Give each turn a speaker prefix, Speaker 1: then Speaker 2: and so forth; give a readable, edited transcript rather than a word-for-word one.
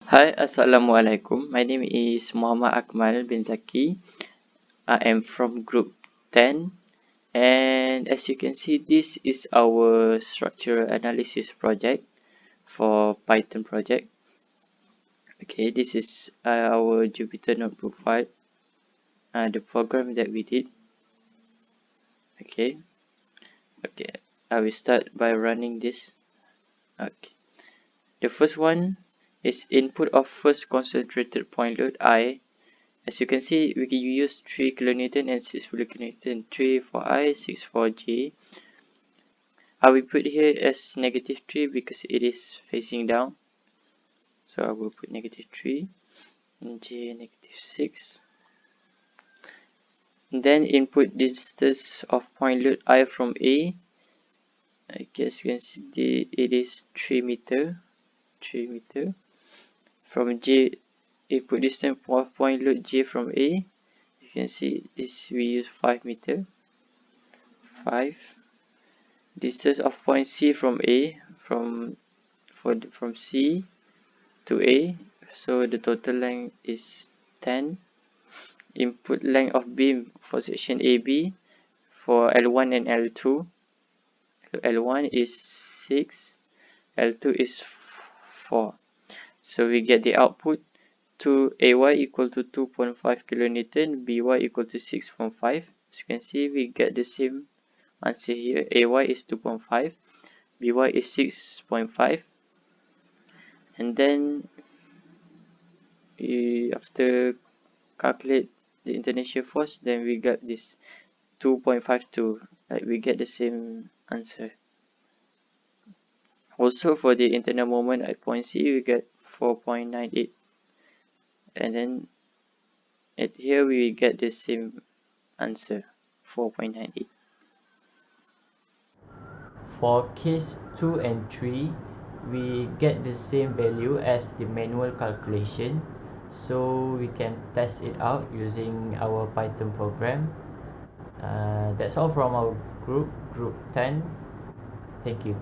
Speaker 1: Hi, Assalamualaikum. My name is Muhammad Akmal bin Zaki. I am from Group 10, and as you can see, this is our structural analysis project for Python project. Okay, this is our Jupyter notebook file, the program that we did. Okay, I will start by running this. Okay, the first one is input of first concentrated point load I. As you can see, we can use 3 kilonewton and 6 kilonewton, 3 for I, 6 for J. I will put here as negative 3 because it is facing down. So I will put negative 3 and J negative 6. And then input distance of point load I from A. I guess you can see it is 3 meter. 3 meter. From J, input distance of point load J from A. You can see this we use 5 meter. 5. Distance of point C from A from C to A, so the total length is 10. Input length of beam for section AB for L1 and L2. L1 is 6, L2 is 4. So we get the output to AY equal to 2.5 kilonewton, BY equal to 6.5. As you can see, we get the same answer here. AY is 2.5, BY is 6.5, and then after calculate the internal force, then we got this 2.52, like we get the same answer. Also for the internal moment at point C, we get 4.98, and then at here we get the same answer, 4.98.
Speaker 2: For case 2 and 3, we get the same value as the manual calculation, so we can test it out using our Python program. That's all from our group 10. Thank you.